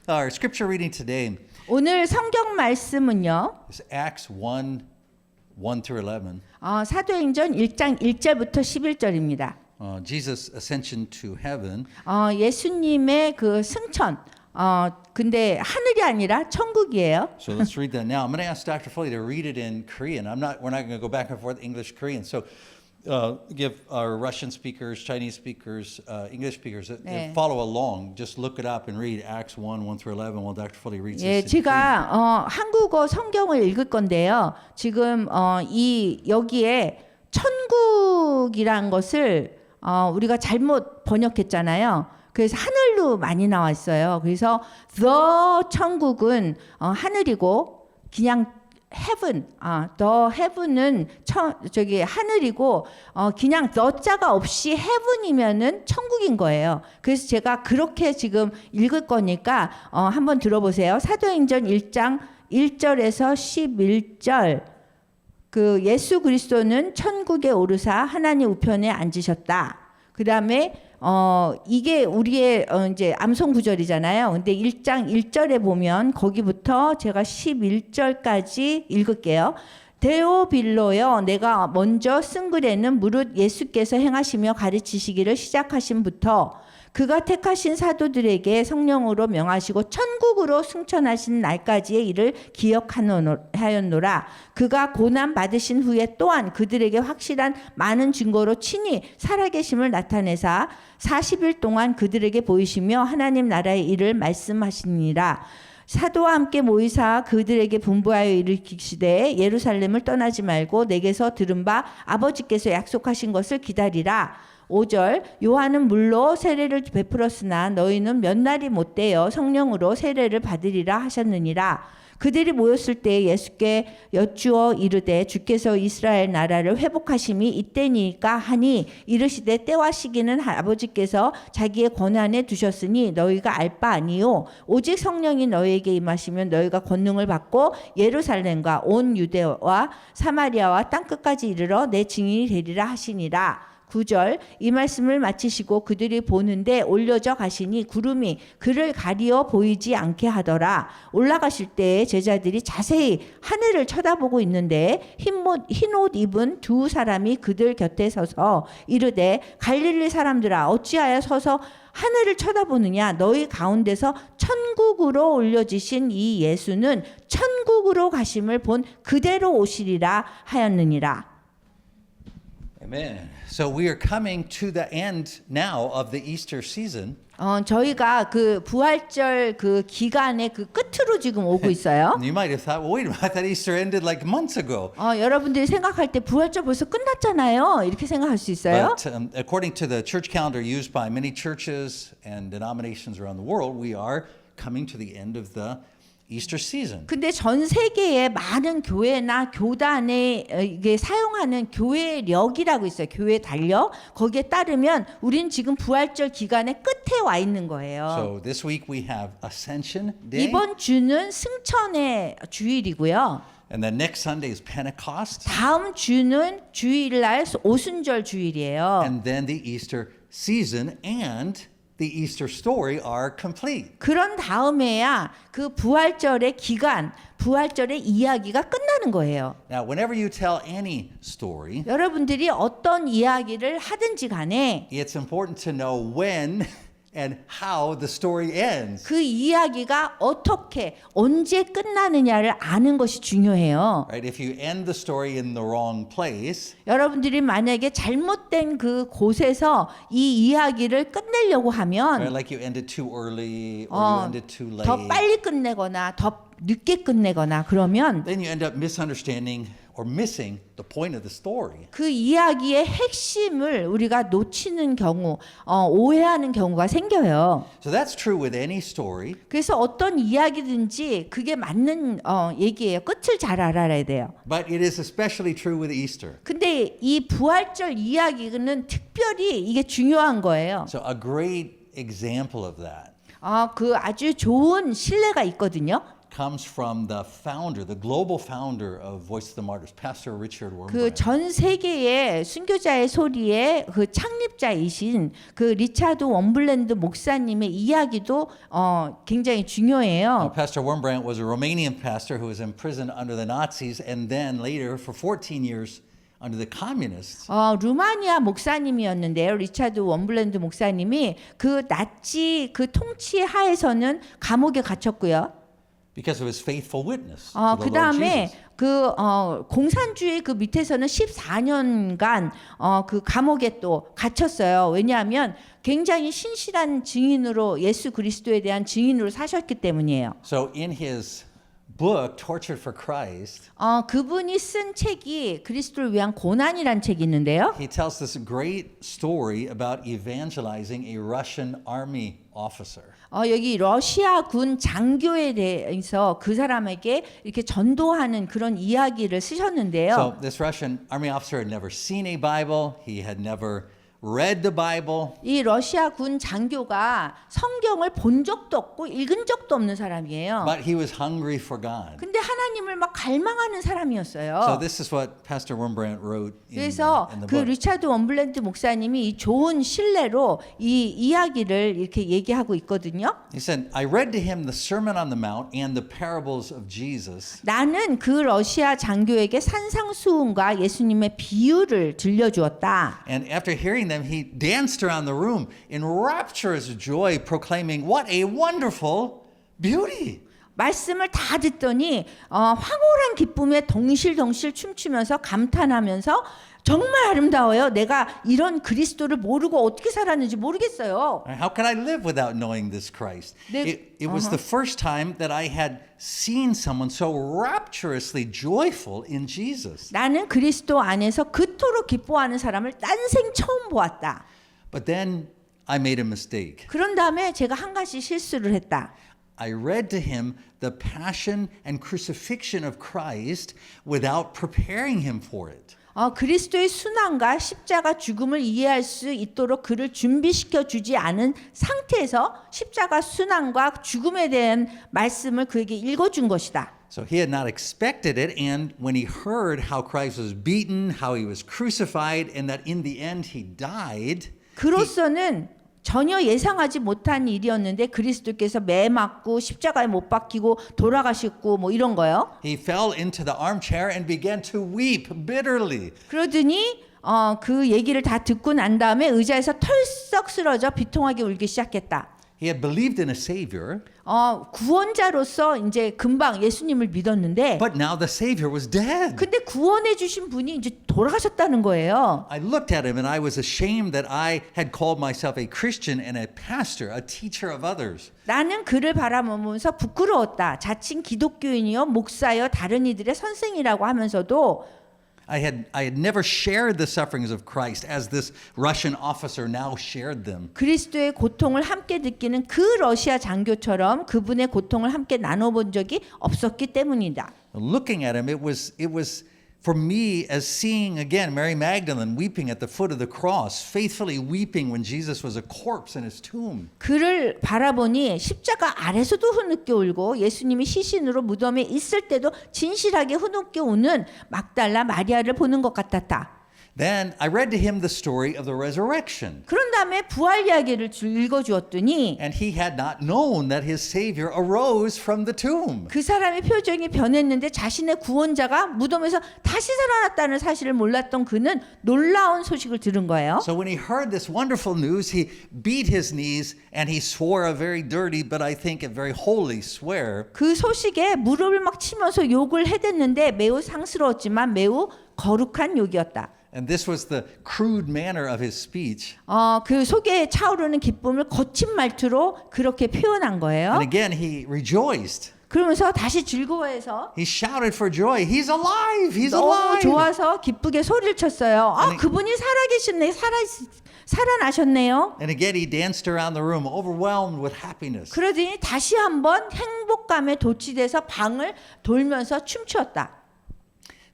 Our scripture reading today 오늘 성경 말씀은요. is Acts 1 through 11. 사도행전 1장 1절부터 11절입니다. Jesus' ascension to heaven. 예수님의 그 승천. 근데 하늘이 아니라 천국이에요. So let's read that now. I'm going to ask Dr. Foley to read it in Korean. We're not going to go back and forth English, Korean. So give our Russian speakers, Chinese speakers, English speakers that follow along. Just look it up and read Acts 1 through 11 while Dr. Foley reads this. 제가 한국어 성경을 읽을 건데요. 지금 여기에 천국이란 것을 우리가 잘못 번역했잖아요. 그래서 하늘로 많이 나와 있어요. 그래서 the 천국은 하늘이고 그냥 heaven, the heaven은 저기 하늘이고 그냥 the 자가 없이 heaven이면은 천국인 거예요. 그래서 제가 그렇게 지금 읽을 거니까 한번 들어보세요. 사도행전 1장 1절에서 11절. 그 예수 그리스도는 천국에 오르사 하나님 우편에 앉으셨다. 그다음에 이게 우리의 이제 암송 구절이잖아요. 근데 1장 1절에 보면 거기부터 제가 11절까지 읽을게요. 데오빌로여, 내가 먼저 쓴 글에는 무릇 예수께서 행하시며 가르치시기를 시작하신부터 그가 택하신 사도들에게 성령으로 명하시고 천국으로 승천하신 날까지의 일을 기억하였노라. 그가 고난 받으신 후에 또한 그들에게 확실한 많은 증거로 친히 살아계심을 나타내사 40일 동안 그들에게 보이시며 하나님 나라의 일을 말씀하시니라. 사도와 함께 모이사 그들에게 분부하여 이르시되 예루살렘을 떠나지 말고 내게서 들은 바 아버지께서 약속하신 것을 기다리라. 5절 요한은 물로 세례를 베풀었으나 너희는 몇 날이 못되어 성령으로 세례를 받으리라 하셨느니라. 그들이 모였을 때 예수께 여쭈어 이르되 주께서 이스라엘 나라를 회복하심이 이때니까 하니 이르시되 때와 시기는 아버지께서 자기의 권한에 두셨으니 너희가 알 바 아니요 오직 성령이 너희에게 임하시면 너희가 권능을 받고 예루살렘과 온 유대와 사마리아와 땅끝까지 이르러 내 증인이 되리라 하시니라. 9절 이 말씀을 마치시고 그들이 보는데 올려져 가시니 구름이 그를 가리어 보이지 않게 하더라. 올라가실 때 제자들이 자세히 하늘을 쳐다보고 있는데 흰 옷 입은 두 사람이 그들 곁에 서서 이르되 갈릴리 사람들아 어찌하여 서서 하늘을 쳐다보느냐. 너희 가운데서 천국으로 올려지신 이 예수는 천국으로 가심을 본 그대로 오시리라 하였느니라. Amen. So we are coming to the end now of the Easter season. 저희가 그 부활절 그 기간의 그 끝으로 지금 오고 있어요. You might have thought, well, wait a minute, I thought Easter ended like months ago. 여러분들이 생각할 때 부활절 벌써 끝났잖아요. 이렇게 생각할 수 있어요. But according to the church calendar used by many churches and denominations around the world, we are coming to the end of the Easter season. 근데 전 세계에 많은 교회나 교단에 이게 사용하는 교회력이라고 있어요. 교회 달력. 거기에 따르면 우리는 지금 부활절 기간의 끝에 와 있는 거예요. So this week we have Ascension Day. 이번 주는 승천의 주일이고요. And then next Sunday is Pentecost. 다음 주는 주일날 오순절 주일이에요. And then the Easter season and the Easter story are complete. 그런 다음에야 그 부활절의 기간, 부활절의 이야기가 끝나는 거예요. Now, whenever you tell any story, 여러분들이 어떤 이야기를 하든지 간에 it's important to know when and how the story ends. 그 이야기가 어떻게, 언제 끝나느냐를 아는 것이 중요해요. Right? If you end the story in the wrong place, 여러분들이 만약에 잘못된 그 곳에서 이 이야기를 끝내려고 하면 right, like you ended too early or you ended too late, 더 빨리 끝내거나 더 늦게 끝내거나 그러면 then you end up misunderstanding or missing the point of the story. 그 이야기의 핵심을 우리가 놓치는 경우, 오해하는 경우가 생겨요. So that's true with any story. 그래서 어떤 이야기든지 그게 맞는 얘기예요. 끝을 잘 알아야 돼요. But it is especially true with Easter. 근데 이 부활절 이야기는 특별히 이게 중요한 거예요. So a great example of that 그 아주 좋은 신뢰가 있거든요. comes from the founder, the global founder of Voice of the Martyrs, Pastor Richard 그 Wurmbrand. 전 세계의 순교자의 소리의 그 창립자이신 그 리차드 원블랜드 목사님의 이야기도 굉장히 중요해요. Pastor Wurmbrand was a Romanian pastor who was imprisoned under the Nazis and then later for 14 years under the communists. 루마니아 목사님이었는데요. 리차드 원블랜드 목사님이 그 나치 그 통치 하에서는 감옥에 갇혔고요. Because of his faithful witness to the 그 Lord 다음에 Jesus. 그 공산주의 그 밑에서는 14년간 그 감옥에 또 갇혔어요. 왜냐하면 굉장히 신실한 증인으로 예수 그리스도에 대한 증인으로 사셨기 때문이에요. So in his book, Tortured for Christ, 그분이 쓴 책이 그리스도를 위한 고난이란 책이 있는데요. he tells this great story about evangelizing a Russian army officer. 여기 러시아 군 장교에 대해서 그 사람에게 이렇게 전도하는 그런 이야기를 쓰셨는데요. So this Russian army officer had never seen a Bible. He had never read the Bible. 이 러시아 군 장교가 성경을 본 적도 없고 읽은 적도 없는 사람이에요. But he was hungry for God. 근데 하나님을 막 갈망하는 So 사람이었어요. this is what Pastor Wurmbrand wrote 그래서 in the 그 book. 리차드 원블랜드 목사님이 이 좋은 신뢰로 이 이야기를 이렇게 얘기하고 있거든요. He said, I read to him the Sermon on the Mount and the parables of Jesus. 나는 그 러시아 장교에게 산상수훈과 예수님의 비유를 들려주었다. And after hearing them, he danced around the room in rapturous joy, proclaiming, what a wonderful beauty. 말씀을 다 듣더니 황홀한 기쁨에 덩실덩실 춤추면서 감탄하면서 정말 아름다워요. 내가 이런 그리스도를 모르고 어떻게 살았는지 모르겠어요. How could I live without knowing this Christ? 네, It was the first time that I had seen someone so rapturously joyful in Jesus. 나는 그리스도 안에서 그토록 기뻐하는 사람을 난생 처음 보았다. But then I made a mistake. 그런 다음에 제가 한 가지 실수를 했다. I read to him the passion and crucifixion of Christ without preparing him for it. 그리스도의 순환과 십자가 죽음을 이해할 수 있도록 그를 준비시켜 주지 않은 상태에서 십자가 순환과 죽음에 대한 말씀을 그에게 읽어준 것이다. So he had not expected it, and when he heard how Christ was beaten, how he was crucified, and that in the end he died, 그로서는 전혀 예상하지 못한 일이었는데 그리스도께서 매 맞고 십자가에 못 박히고 돌아가셨고 뭐 이런 거요. he fell into the armchair and began to weep bitterly. 그러더니 그 얘기를 다 듣고 난 다음에 의자에서 털썩 쓰러져 비통하게 울기 시작했다. He had believed in a Savior, 구원자로서 이제 금방 예수님을 믿었는데 but now the Savior was dead. 근데 구원해 주신 분이 이제 돌아가셨다는 거예요. I looked at him and I was ashamed that I had called myself a Christian and a pastor, a teacher of others. 나는 그를 바라보면서 부끄러웠다. 자칭 기독교인이요 목사요 다른 이들의 선생이라고 하면서도 I had never shared the sufferings of Christ as this Russian officer now shared them. 그리스도의 고통을 함께 느끼는 그 러시아 장교처럼 그분의 고통을 함께 나눠본 적이 없었기 때문이다. Looking at him, it was for me as seeing again Mary Magdalene weeping at the foot of the cross, faithfully weeping when Jesus was a corpse in his tomb. 그를 바라보니 십자가 아래서도 흐느껴 울고 예수님이 시신으로 무덤에 있을 때도 진실하게 흐느껴 우는 막달라 마리아를 보는 것 같았다. Then I read to him the story of the resurrection. 그런 다음에 부활 이야기를 읽어주었더니 And he had not known that his Savior arose from the tomb. 그 사람의 표정이 변했는데 자신의 구원자가 무덤에서 다시 살아났다는 사실을 몰랐던 그는 놀라운 소식을 들은 거예요. So when he heard this wonderful news, he beat his knees and he swore a very dirty, but I think a very holy swear. 그 소식에 무릎을 막 치면서 욕을 해댔는데 매우 상스러웠지만 매우 거룩한 욕이었다. And this was the crude manner of his speech. 그 속에 차오르는 기쁨을 거친 말투로 그렇게 표현한 거예요. And again, he rejoiced. 그러면서 다시 즐거워해서 He shouted for joy. He's alive. He's 너무 alive. 좋아서 기쁘게 소리를 쳤어요. 그분이 살아계셨네. 살아나셨네요. And again, he danced around the room, overwhelmed with happiness. 그러더니 다시 한번 행복감에 도취돼서 방을 돌면서 춤추었다.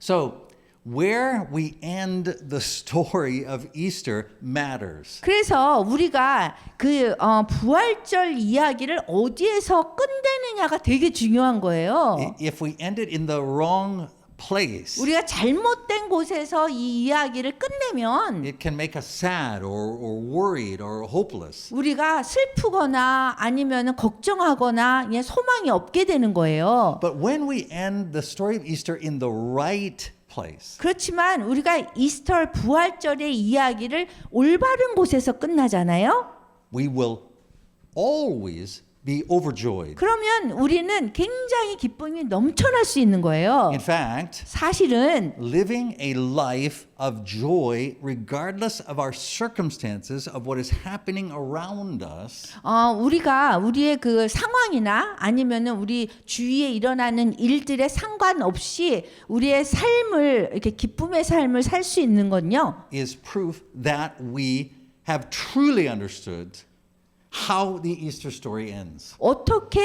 So where we end the story of Easter matters. 그래서 우리가 그 부활절 이야기를 어디에서 끝내느냐 어떠냐가 되게 중요한 거예요. If we end it in the wrong place, 우리가 잘못된 곳에서 이 이야기를 끝내면 it can make us sad or worried or hopeless. 우리가 슬프거나 아니면 걱정하거나 그냥 소망이 없게 되는 거예요. But when we end the story of Easter in the right place, 그렇지만 우리가 이스터 부활절의 이야기를 올바른 곳에서 끝나잖아요. we will always be overjoyed. 그러면 우리는 굉장히 기쁨이 넘쳐날 수 있는 거예요. In fact, 사실은 living a life of joy regardless of our circumstances of what is happening around us 우리가 우리의 그 상황이나 아니면은 우리 주위에 일어나는 일들에 상관없이 우리의 삶을 이렇게 기쁨의 삶을 살 수 있는 건요. is proof that we have truly understood how the Easter story ends. 어떻게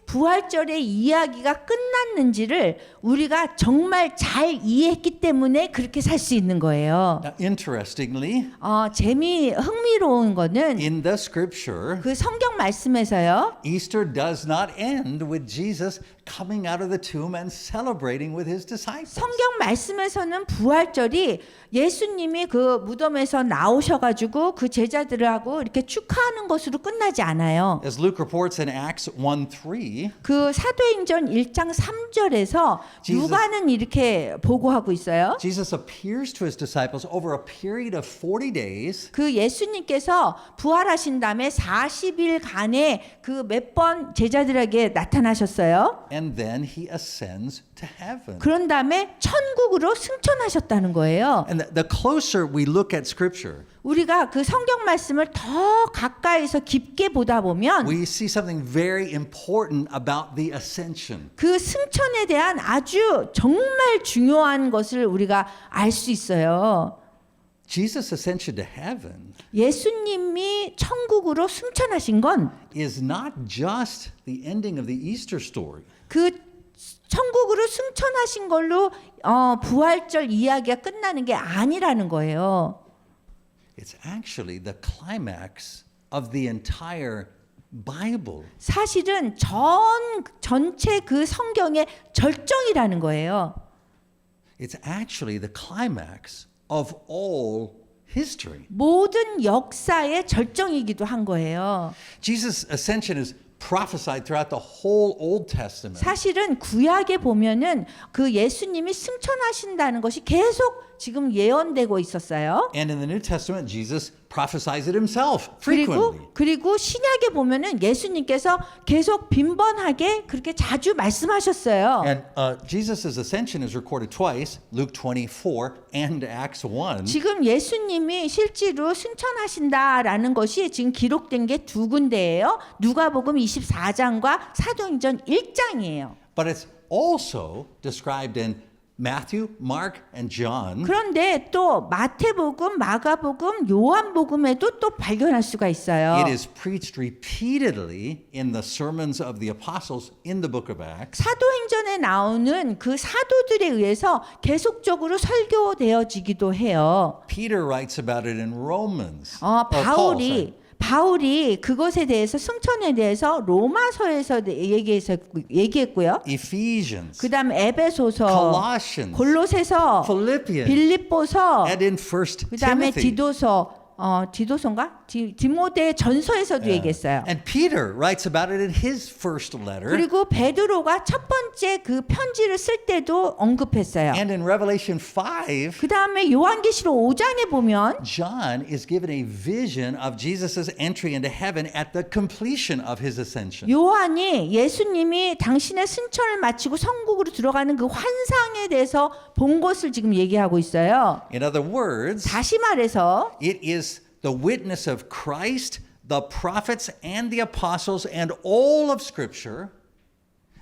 부활절의 이야기가 끝났는지를 우리가 정말 잘 이해했기 때문에 그렇게 살 수 있는 거예요. Now, interestingly, 흥미로운 거는 in the scripture, 그 성경 말씀에서요. Easter does not end with Jesus coming out of the tomb and celebrating with his disciples. 성경 말씀에서는 부활절이 예수님이 그 무덤에서 나오셔가지고 그 제자들하고 이렇게 축하하는 것으로 끝나지 않아요. As Luke reports in Acts 1:3, 그 사도행전 1장 3절에서 누가는 이렇게 보고하고 있어요. Jesus appears to his disciples over a period of 40 days. 그 예수님께서 부활하신 다음에 40일간에 그 몇 번 제자들에게 나타나셨어요. And then he ascends to heaven. 그런 다음에 천국으로 승천하셨다는 거예요. And the closer we look at scripture, 우리가 그 성경 말씀을 더 가까이서 깊게 보다 보면 we see something very important about the ascension. 그 승천에 대한 아주 정말 중요한 것을 우리가 알 수 있어요. Jesus' ascension to heaven 예수님이 천국으로 승천하신 건 is not just the ending of the Easter story. 그 천국으로 승천하신 걸로 부활절 이야기가 끝나는 게 아니라는 거예요. It's actually the climax of the entire Bible. 사실은 전체 그 성경의 절정이라는 거예요. It's actually the climax of all history. 모든 역사의 절정이기도 한 거예요. Jesus' ascension is prophesied throughout the whole Old Testament. 사실은 구약에 보면은 그 예수님이 승천하신다는 것이 계속 지금 예언되고 있었어요. And in the New Testament, Jesus prophesies it himself frequently. 그리고 신약에 보면은 예수님께서 계속 빈번하게 그렇게 자주 말씀하셨어요. And Jesus' ascension is recorded twice, Luke 24 and Acts 1. 지금 예수님이 실제로 승천하신다라는 것이 지금 기록된 게 두 군데예요. 누가복음 24장과 사도행전 1장이에요. But it's also described in Matthew, Mark, and John. 그런데 또 마태복음, 마가복음, 요한복음에도 또 발견할 수가 있어요. It is preached repeatedly in the sermons of the apostles in the book of Acts. 사도행전에 나오는 그 사도들에 의해서 계속적으로 설교되어지기도 해요. Peter writes about it in Romans. Paul, sorry. 바울이 그것에 대해서 승천에 대해서 로마서에서 얘기했고요. Ephesians, 그다음 에베소서, Colossians, 골로새서, Philippians, 빌립보서, and in 1 그다음에 Timothy. 디도서인가? 디모데 전서에서도 얘기했어요. And Peter writes about it in his first letter. 그리고 베드로가 첫 번째 그 편지를 쓸 때도 언급했어요. And in Revelation 5, 그다음에 요한계시록 5장에 보면 John is given a vision of Jesus' entry into heaven at the completion of his ascension. 요한이 예수님이 당신의 승천을 마치고 천국으로 들어가는 그 환상에 대해서 본 것을 지금 얘기하고 있어요. In other words, 다시 말해서 it is the witness of Christ, the prophets, and the apostles, and all of Scripture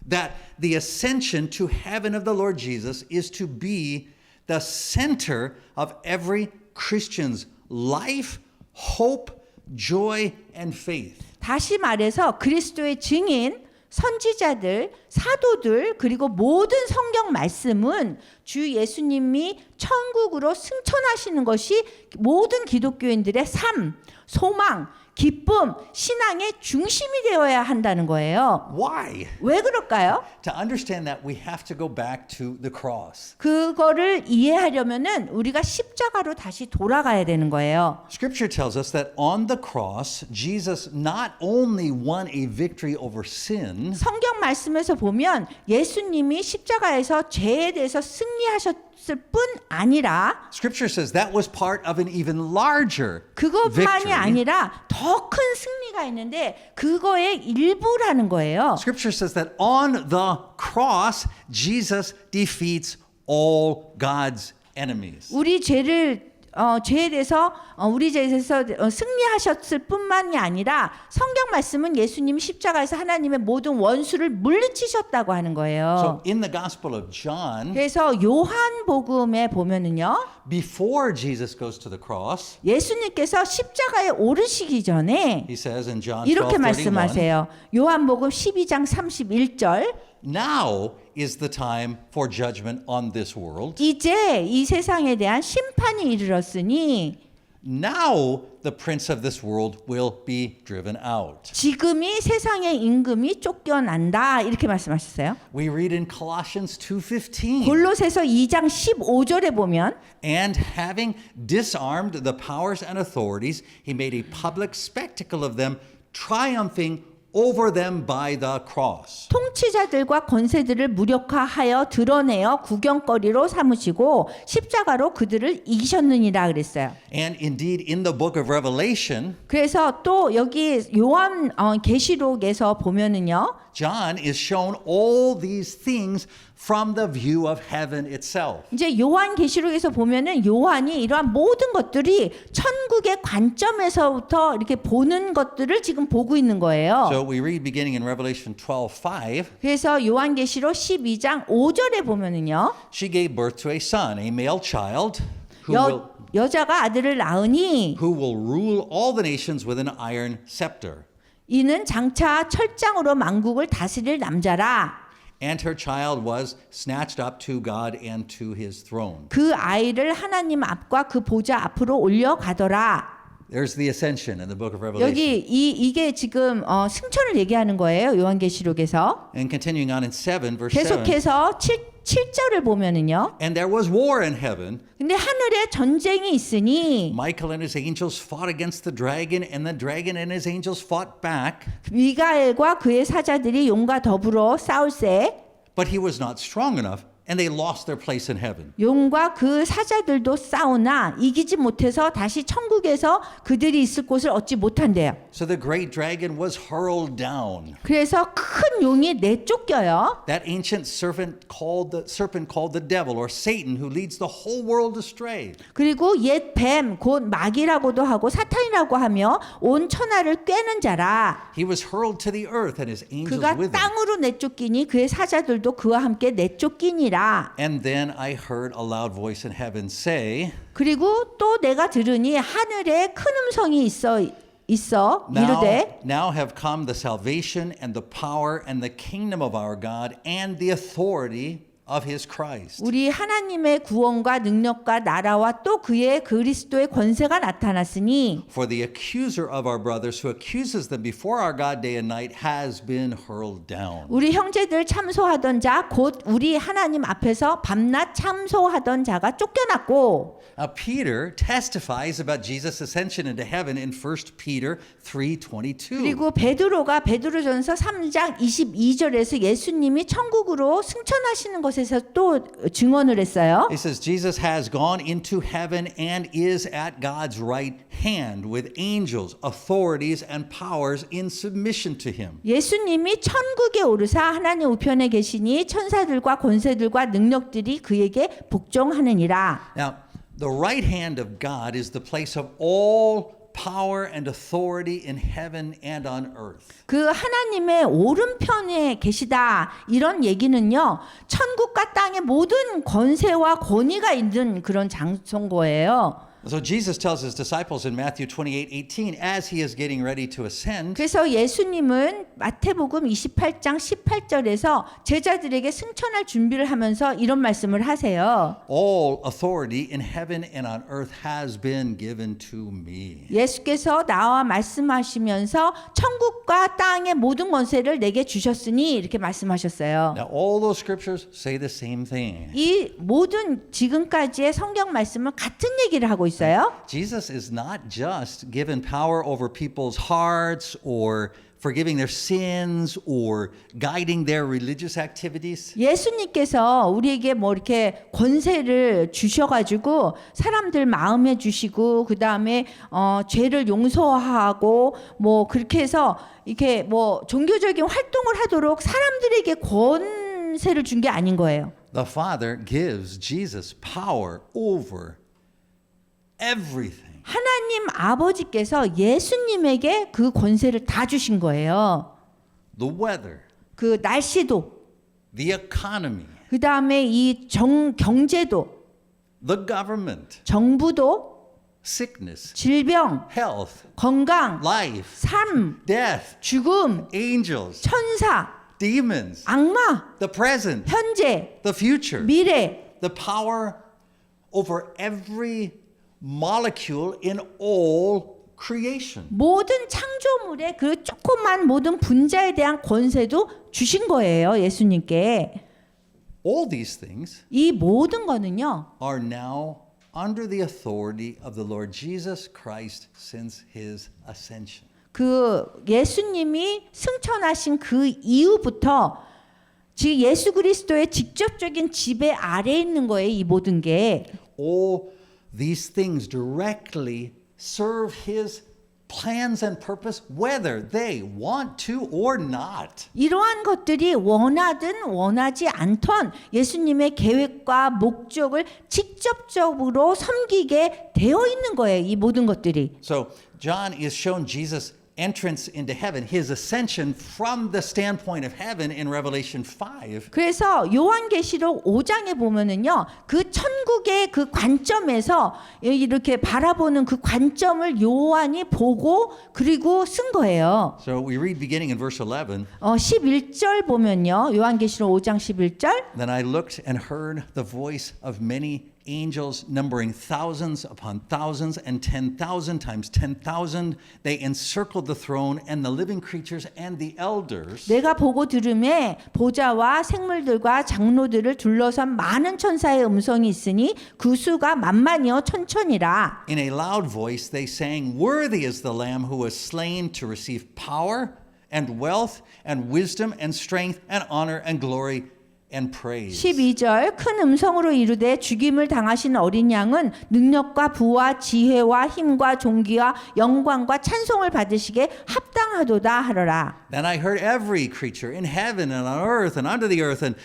that the ascension to heaven of the Lord Jesus is to be the center of every Christian's life, hope, joy, and faith. 다시 말해서 그리스도의 증인, 선지자들, 사도들 그리고 모든 성경 말씀은 주 예수님이 천국으로 승천하시는 것이 모든 기독교인들의 삶, 소망, 기쁨, 신앙의 중심이 되어야 한다는 거예요. Why? 왜 그럴까요? To understand that, we have to go back to the cross. 그거를 이해하려면은 우리가 십자가로 다시 돌아가야 되는 거예요. Scripture tells us that on the cross, Jesus not only won a victory over sin, 성경 말씀에서 보면 예수님이 십자가에서 죄에 대해서 승리하셨을 뿐 아니라 Scripture says that was part of an even larger 그것만이 victory. 아니라 더 큰 승리가 있는데 그거의 일부라는 거예요. Scripture says that on the cross, Jesus defeats all God's enemies. 우리 죄에 대해서 우리 죄에서 승리하셨을 뿐만이 아니라 성경 말씀은 예수님 십자가에서 하나님의 모든 원수를 물리치셨다고 하는 거예요. So in the Gospel of John, 그래서 요한복음에 보면은요. before Jesus goes to the cross, 예수님께서 십자가에 오르시기 전에 he says in John 이렇게 12:31, 말씀하세요. 요한복음 12장 31절. now is the time for judgment on this world. 이제 이 세상에 대한 심판이 이르렀으니 Now the prince of this world will be driven out. 지금이 세상의 임금이 쫓겨난다 이렇게 말씀하셨어요. We read in Colossians 2:15. 골로새서 2장 15절에 보면 And having disarmed the powers and authorities, he made a public spectacle of them, triumphing over them by the cross. 통치자들과 권세들을 무력화하여 드러내어 구경거리로 삼으시고 십자가로 그들을 이기셨느니라 그랬어요. And indeed, in the book of Revelation, 그래서 또 여기 요한 계시록에서 보면은요. John is shown all these things from the view of heaven itself. 이제 요한 계시록에서 보면은 요한이 이러한 모든 것들이 천국의 관점에서부터 이렇게 보는 것들을 지금 보고 있는 거예요. So we read beginning in Revelation 12:5, 그래서 요한 계시록 12장 5절에 보면은요. she gave birth to a son, a male child, who 여자가 아들을 낳으니 will rule all the nations with an iron scepter. 이는 장차 철장으로 만국을 다스릴 남자라. And her child was snatched up to God and to his throne. 그 아이를 하나님 앞과 그 보좌 앞으로 올려가더라. There's the ascension in the book of Revelation. 여기 이게 지금 승천을 얘기하는 거예요. 요한계시록에서. And continuing on in 7, verse 7. 계속해서 7절을 보면은요. And there was war in heaven. 근데 하늘에 전쟁이 있으니 Michael and his angels fought against the dragon, and the dragon and his angels fought back. 미가엘과 그의 사자들이 용과 더불어 싸울세. But he was not strong enough, and they lost their place in heaven. 용과 그 사자들도 싸우나 이기지 못해서 다시 천국에서 그들이 있을 곳을 얻지 못한대요. So the great dragon was hurled down. 그래서 큰 용이 내쫓겨요. That ancient serpent called the devil, or Satan, who leads the whole world astray. 그리고 옛 뱀, 곧 마귀라고도 하고 사탄이라고 하며 온 천하를 꿰는 자라. He was hurled to the earth, and his angels 그가 with him. 땅으로 내쫓기니 그의 사자들도 그와 함께 내쫓기니라. And then I heard a loud voice in heaven say, 그리고 또 내가 들으니 하늘에 큰 음성이 있어 이르되 Now have come the salvation and the power and the kingdom of our God and the authority of his Christ. 우리 하나님의 구원과 능력과 나라와 또 그의 그리스도의 권세가 나타났으니 For the accuser of our brothers who accuses them before our God day and night has been hurled down. 우리 형제들 참소하던 자 곧 우리 하나님 앞에서 밤낮 참소하던 자가 쫓겨났고 Now Peter testifies about Jesus' ascension into heaven in 1 Peter 3:22. 그리고 베드로가 베드로전서 3장 22절에서 예수님이 천국으로 승천하시는 것에서 또 증언을 했어요. He says Jesus has gone into heaven and is at God's right hand with angels, authorities and powers in submission to him. 예수님이 천국에 오르사 하나님 우편에 계시니 천사들과 권세들과 능력들이 그에게 복종하느니라. Now, the right hand of God is the place of all power and authority in heaven and on earth. 그 하나님의 오른편에 계시다 이런 얘기는요 천국과 땅의 모든 권세와 권위가 있는 그런 장소인 거예요. So Jesus tells his disciples in Matthew 28:18, as he is getting ready to ascend, 그래서 예수님은 마태복음 28장 18절에서 제자들에게 승천할 준비를 하면서 이런 말씀을 하세요. all authority in heaven and on earth has been given to me. 예수께서 나와 말씀하시면서 천국과 땅의 모든 권세를 내게 주셨으니 이렇게 말씀하셨어요. Now all those scriptures say the same thing. 이 모든 지금까지의 성경 말씀은 같은 얘기를 하고 있어요. Jesus is not just given power over people's hearts or forgiving their sins or guiding their religious activities. 예수님께서 우리에게 뭐 이렇게 권세를 주셔가지고 사람들 마음에 주시고 그 다음에 죄를 용서하고 뭐 그렇게 해서 이렇게 뭐 종교적인 활동을 하도록 사람들에게 권세를 준 게 아닌 거예요. The Father gives Jesus power over everything. 하나님 아버지께서 예수님에게 그 권세를 다 주신 거예요. The weather, 그 날씨도, the economy, 그 다음에 이 경제도, the government, 정부도, sickness, 질병, health, 건강, life, 삶, death, 죽음, angels, 천사, demons, 악마, the present, 현재, the future, 미래, the power over every molecule in all creation. 모든 창조물의 그 조그만 모든 분자에 대한 권세도 주신 거예요. 예수님께. All these things 이 모든 거는요. are now under the authority of the Lord Jesus Christ since his ascension. 그 예수님이 승천하신 그 이후부터 즉 예수 그리스도의 직접적인 지배 아래에 있는 거예요. 이 모든 게. All these things directly serve his plans and purpose whether they want to or not. 이러한 것들이 원하든 원하지 않던 예수님의 계획과 목적을 직접적으로 섬기게 되어 있는 거예요. 이 모든 것들이. So John is shown Jesus' entrance into heaven, his ascension from the standpoint of heaven in Revelation 5. 그래서 요한계시록 5장에 보면은요. 그 천국의 그 관점에서 이렇게 바라보는 그 관점을 요한이 보고 그리고 쓴 거예요. So we read beginning in verse 11. 11절 보면요. 요한계시록 5장 11절. Then I looked and heard the voice of many angels numbering thousands upon thousands and 10,000 times 10,000. They encircled the throne and the living creatures and the elders. 내가 보고 들음에 보좌와 생물들과 장로들을 둘러선 많은 천사의 음성이 있으니 그 수가 만만이요 천천이라. In a loud voice they sang, "Worthy is the Lamb who was slain to receive power and wealth and wisdom and strength and honor and glory and praise." 12절 큰 음성으로 이르되 죽임을 당하신 어린 양은 능력과 부와 지혜와 힘과 존귀와 영광과 찬송을 받으시게 합당하도다 하더라. Then I heard every creature in heaven and on earth and under the earth and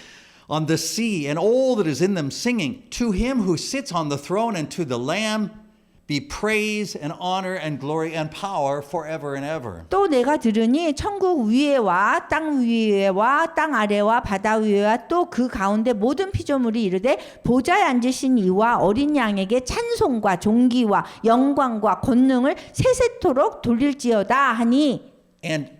on the sea and all that is in them singing, "To him who sits on the throne and to the Lamb be praise and honor and glory and power forever and ever." 또 내가 들으니 천국 위에와 땅 위에와 땅 아래와 바다 위에와 또 그 가운데 모든 피조물이 이르되 보좌에 앉으신 이와 어린 양에게 찬송과 존귀와 영광과 권능을 세세토록 돌릴지어다 하니. And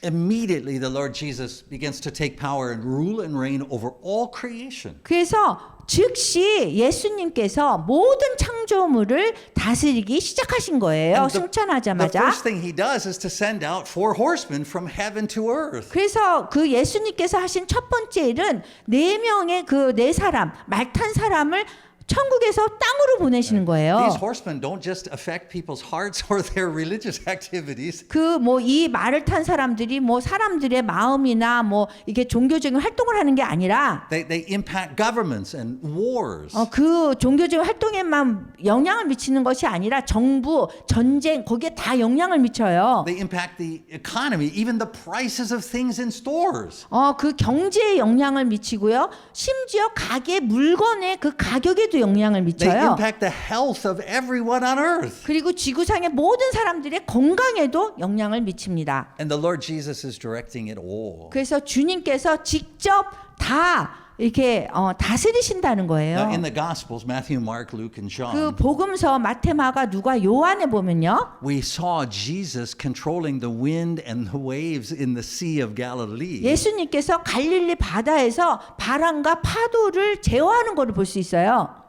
immediately the Lord Jesus begins to take power and rule and reign over all creation. 그래서 즉시 예수님께서 모든 창조물을 다스리기 시작하신 거예요. And the 승천하자마자. first thing he does is to send out 4 horsemen from heaven to earth. 그래서 그 예수님께서 하신 첫 번째 일은 4명의 그 4사람, 말 탄 사람을 천국에서 땅으로 보내시는 거예요. These horsemen don't just affect people's hearts or their religious activities. 그 뭐 이 말을 탄 사람들이 뭐 사람들의 마음이나 뭐 이게 종교적인 활동을 하는 게 아니라 They impact governments and wars. 그 종교적인 활동에만 영향을 미치는 것이 아니라 정부, 전쟁 거기에 다 영향을 미쳐요. They impact the economy, even the prices of things in stores. 그 경제에 영향을 미치고요. 심지어 가게 물건의 그 가격에도 영향을 They 미쳐요. impact the health of everyone on earth. 그리고 지구상의 모든 사람들의 건강에도 영향을 미칩니다. And the Lord Jesus is directing it all. 그래서 주님께서 직접 다 이렇게 다스리신다는 거예요. Now, in the Gospels, Matthew, Mark, Luke, and 그 John, 복음서 마태, 마가, 누가, 요한에 보면요. we saw Jesus controlling the wind and the waves in the Sea of Galilee. 예수님께서 갈릴리 바다에서 바람과 파도를 제어하는 것을 볼 수 있어요.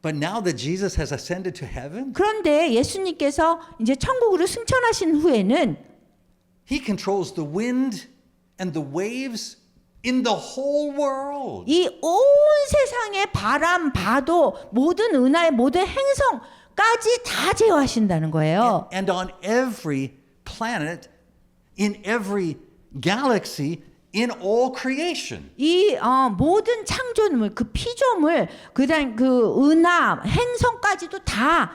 But now that Jesus has ascended to heaven, 그런데 예수님께서 이제 천국으로 승천하신 후에는 he controls the wind and the waves in the whole world. 이 온 세상의 바람, 파도, 모든 은하의 모든 행성까지 다 제어하신다는 거예요. And on every planet, in every galaxy, in all creation. 이 모든 창조물, 그 피조물, 그다음 그 은하, 행성까지도 다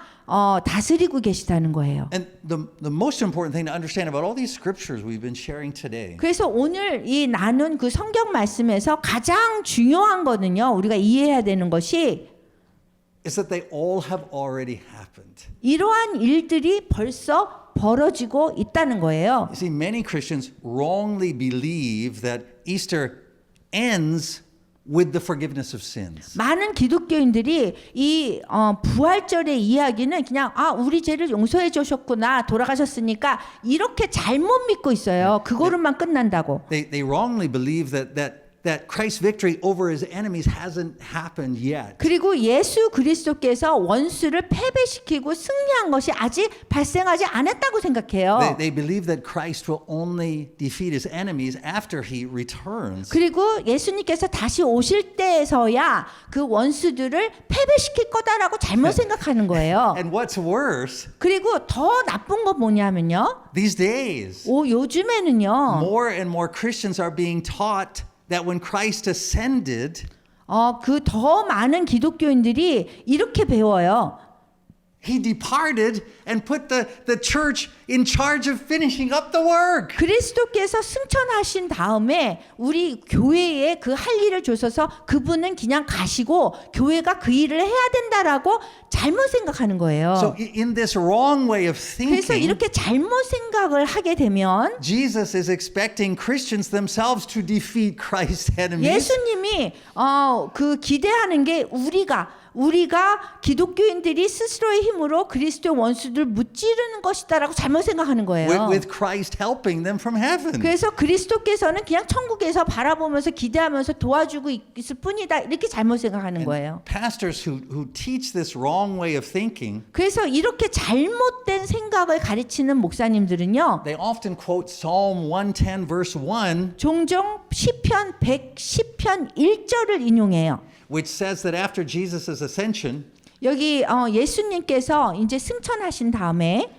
다스리고 계시다는 거예요. And the most important thing to understand about all these scriptures we've been sharing today 그래서 오늘 이 나눈 그 성경 말씀에서 가장 중요한 거는요, 우리가 이해해야 되는 것이 is that they all have already happened. 이러한 일들이 벌써 벌어지고 있다는 거예요. You see, many Christians wrongly believe that Easter ends with the forgiveness of sins. 많은 기독교인들이 이 부활절의 이야기는 그냥 우리 죄를 용서해 주셨구나, 돌아가셨으니까 이렇게 잘못 믿고 있어요. 그거로만 끝난다고. They wrongly believe that Christ's victory over his enemies hasn't happened yet. 그리고 예수 그리스도께서 원수를 패배시키고 승리한 것이 아직 발생하지 않았다고 생각해요. They believe that Christ will only defeat his enemies after he returns. 그리고 예수님께서 다시 오실 때에서야 그 원수들을 패배시킬 거다라고 잘못 생각하는 거예요. And what's worse, 그리고 더 나쁜 거 뭐냐면요. these days, 요즘에는요. more and more Christians are being taught that when Christ ascended, 그 더 많은 기독교인들이 이렇게 배워요. he departed and put the church in charge of finishing up the work. 그리스도께서 승천하신 다음에 우리 교회에 그 할 일을 주셔서 그분은 그냥 가시고 교회가 그 일을 해야 된다라고 잘못 생각하는 거예요. So in this wrong way of 그래서 thinking, 이렇게 잘못 생각을 하게 되면 Jesus is expecting Christians themselves to defeat Christ's enemies. 예수님이 그 기대하는 게 우리가 기독교인들이 스스로의 힘으로 그리스도의 원수들 무찌르는 것이다라고 잘못 생각하는 거예요. With Christ helping them from heaven. 그래서 그리스도께서는 그냥 천국에서 바라보면서 기대하면서 도와주고 있을 뿐이다, 이렇게 잘못 생각하는 거예요. Pastors who teach this wrong way of thinking, 그래서 이렇게 잘못된 생각을 가르치는 목사님들은요, they often quote Psalm 110 verse 1, 종종 시편 110편 1절을 인용해요. which says that after Jesus' ascension, 여기 예수님께서 이제 승천하신 다음에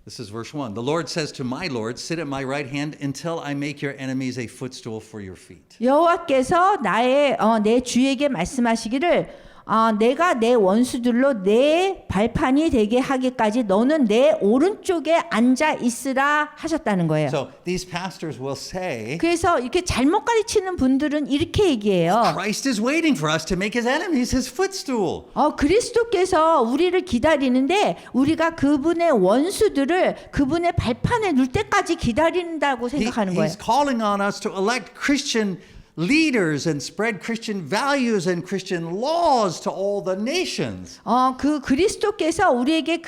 this is verse 1. The Lord says to my Lord, sit at my right hand until I make your enemies a footstool for your feet. 여호와께서 내 주에게 말씀하시기를 내가 내 원수들로 내 발판이 되게 하기까지 너는 내 오른쪽에 앉아 있으라 하셨다는 거예요. So these pastors will say, 그래서 이렇게 잘못 가르치는 분들은 이렇게 얘기해요. Christ is waiting for us to make his enemies his footstool. 그리스도께서 우리를 기다리는데 우리가 그분의 원수들을 그분의 발판에 놓을 때까지 기다린다고 생각하는 거예요. He's calling on us to elect Christian leaders and spread Christian values and Christian laws to all the nations. 그 그리스도께서 우리에게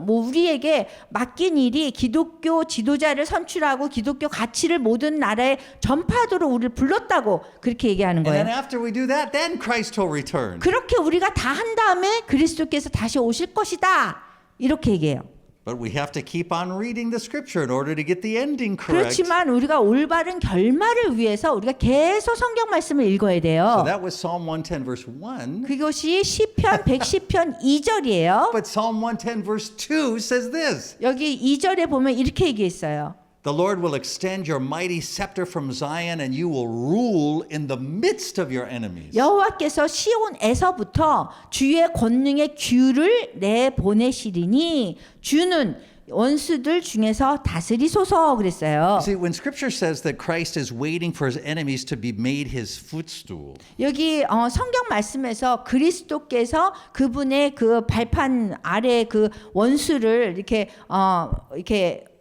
우리에게 맡긴 일이 기독교 지도자를 선출하고 기독교 가치를 모든 나라에 전파하도록 우리를 불렀다고 그렇게 얘기하는 And then 거예요. after we do that, then Christ will return. 그렇게 우리가 다 한 다음에 그리스도께서 다시 오실 것이다, 이렇게 얘기해요. But we have to keep on reading the scripture in order to get the ending correct. 그렇지만 우리가 올바른 결말을 위해서 우리가 계속 성경 말씀을 읽어야 So 돼요. that was Psalm 110 verse 1. 그것이 시편 110편 2절이에요. But Psalm 110 verse 2 says this. 여기 2절에 보면 이렇게 얘기했어요. The Lord will extend your mighty scepter from Zion and you will rule in the midst of your enemies. 여호와께서 시온에서부터 주의 권능의 규를 내보내시리니 주는 원수들 중에서 다스리소서 그랬어요. See, when Scripture says that Christ is waiting for his enemies to be made his footstool, 여기 성경 말씀에서 그리스도께서 그분의 그 발판 아래 그 원수를 이렇게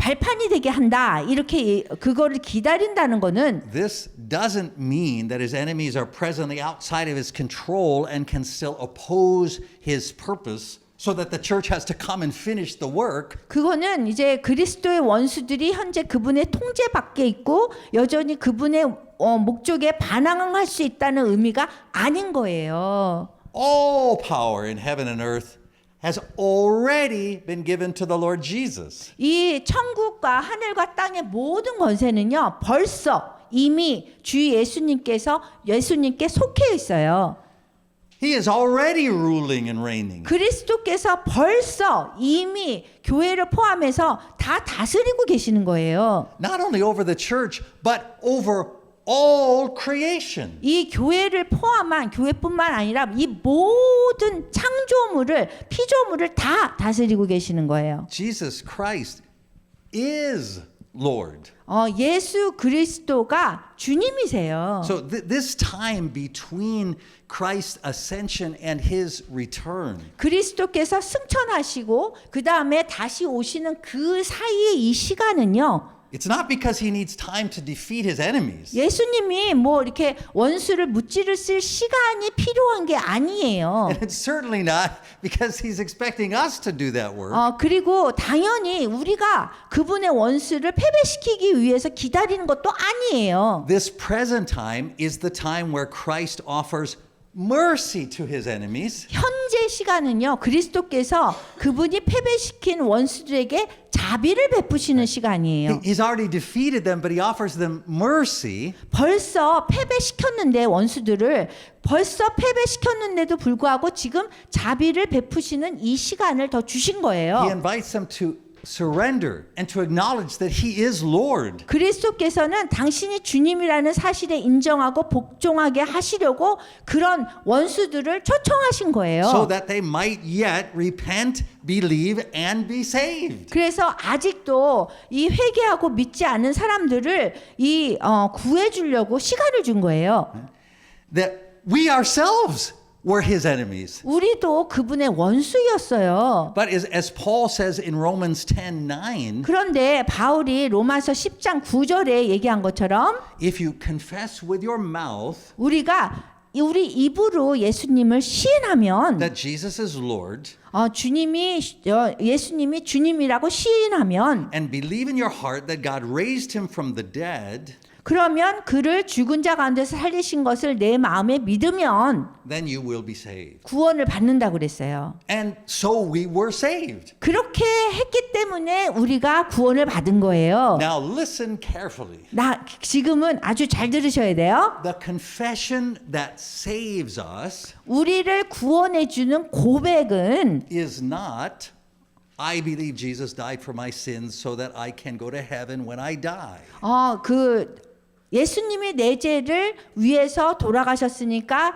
발판이 되게 한다. 이렇게 그거를 기다린다는 거는 This doesn't mean that his enemies are presently outside of his control and can still oppose his purpose so that the church has to come and finish the work. 그거는 이제 그리스도의 원수들이 현재 그분의 통제 밖에 있고 여전히 그분의 목적에 반항할 수 있다는 의미가 아닌 거예요. All power in heaven and earth has already been given to the Lord Jesus. 이 천국과 하늘과 땅의 모든 권세는요, 벌써 이미 주 예수님께 속해 있어요. He is already ruling and reigning. 그리스도께서 벌써 이미 교회를 포함해서 다 다스리고 계시는 거예요. Not only over the church, but over all creation. 이 교회를 포함한 교회뿐만 아니라 이 모든 창조물을 피조물을 다 다스리고 계시는 거예요. Jesus Christ is Lord. 예수 그리스도가 주님이세요. So this time between Christ's ascension and his return 그리스도께서 승천하시고 그 다음에 다시 오시는 그 사이의 이 시간은요. it's not because he needs time to defeat his enemies. 예수님이 뭐 이렇게 원수를 무찌를 쓸 시간이 필요한 게 아니에요. And it's certainly not because he's expecting us to do that work. 그리고 당연히 우리가 그분의 원수를 패배시키기 위해서 기다리는 것도 아니에요. This present time is the time where Christ offers mercy to his enemies. 현재 시간은요. 그리스도께서 그분이 패배시킨 원수들에게 자비를 베푸시는 시간이에요. He's already defeated them, but he offers them mercy. 벌써 패배시켰는데 원수들을 벌써 패배시켰는데도 불구하고 지금 자비를 베푸시는 이 시간을 더 주신 He 거예요. invites them to surrender and to acknowledge that he is Lord. 그리스도께서는 당신이 주님이라는 사실에 인정하고 복종하게 하시려고 그런 원수들을 초청하신 거예요. So that they might yet repent, believe, and be saved. 그래서 아직도 이 회개하고 믿지 않는 사람들을 구해 주려고 시간을 준 거예요. That we ourselves were his enemies. 우리도 그분의 원수였어요. But as Paul says in Romans 10:9, 그런데 바울이 로마서 10장 9절에 얘기한 것처럼 if you confess with your mouth 우리 입으로 예수님을 시인하면 that Jesus is Lord 예수님이 주님이라고 시인하면 and believe in your heart that God raised him from the dead, 그러면 그를 죽은 자 가운데서 살리신 것을 내 마음에 믿으면 then you will be saved. 구원을 받는다고 그랬어요. And so we were saved. 그렇게 했기 때문에 우리가 구원을 받은 거예요. Now listen carefully. 지금은 아주 잘 들으셔야 돼요. The confession that saves us 우리를 구원해 주는 고백은 is not I believe Jesus died for my sins so that I can go to heaven when I die. 예수님이 내 죄를 위해서 돌아가셨으니까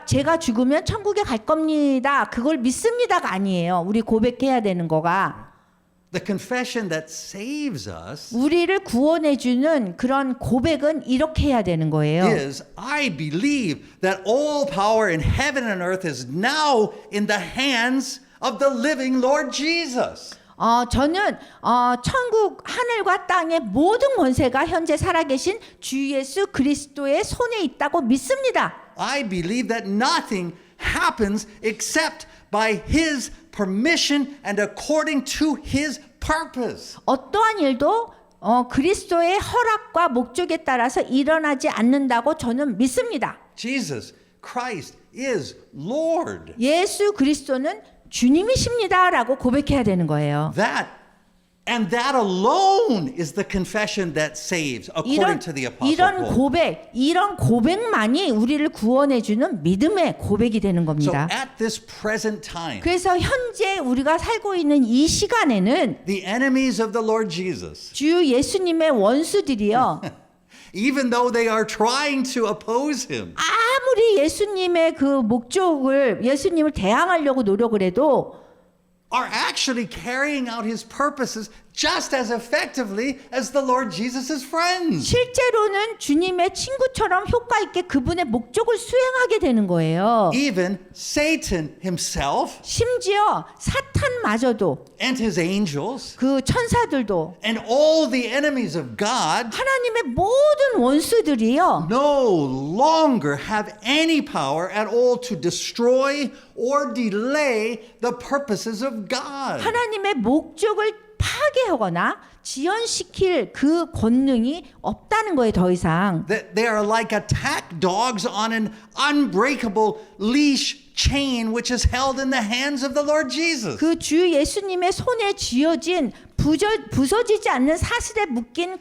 제가 죽으면 천국에 갈 겁니다. 그걸 믿습니다가 아니에요. 우리 고백해야 되는 거가. The confession that saves us 우리를 구원해 주는 그런 고백은 이렇게 해야 되는 거예요. is I believe that all power in heaven and earth is now in the hands of the living Lord Jesus. 저는 천국 하늘과 땅의 모든 권세가 현재 살아계신 주 예수 그리스도의 손에 있다고 믿습니다. I believe that nothing happens except by his permission and according to his purpose. 어떠한 일도 그리스도의 허락과 목적에 따라서 일어나지 않는다고 저는 믿습니다. Jesus Christ is Lord. 예수 그리스도는 주님이십니다라고 고백해야 되는 거예요. That alone is the confession that saves, according to the Apostle Paul. 이런 고백만이 우리를 구원해 주는 믿음의 고백이 되는 So 겁니다. at this present time, 그래서 현재 우리가 살고 있는 이 시간에는 the enemies of the Lord Jesus, 주 예수님의 원수들이요. even though they are trying to oppose him, 아무리 예수님의 예수님을 대항하려고 노력을 해도 are actually carrying out his purposes just as effectively as the Lord Jesus' friends. 실제로는 주님의 친구처럼 효과 있게 그분의 목적을 수행하게 되는 거예요. Even Satan himself 심지어 사탄마저도 and his angels 그 천사들도 and all the enemies of God 하나님의 모든 원수들이요. no longer have any power at all to destroy or delay the purposes of God. 하나님의 목적을 파괴하거나 지연시킬 그 권능이 없다는 거예요, 더 이상. They are like attack dogs on an unbreakable leash chain which is held in the hands of the Lord Jesus. 그 주 예수님의 손에 쥐어진 부서지지 않는 사슬에 묶인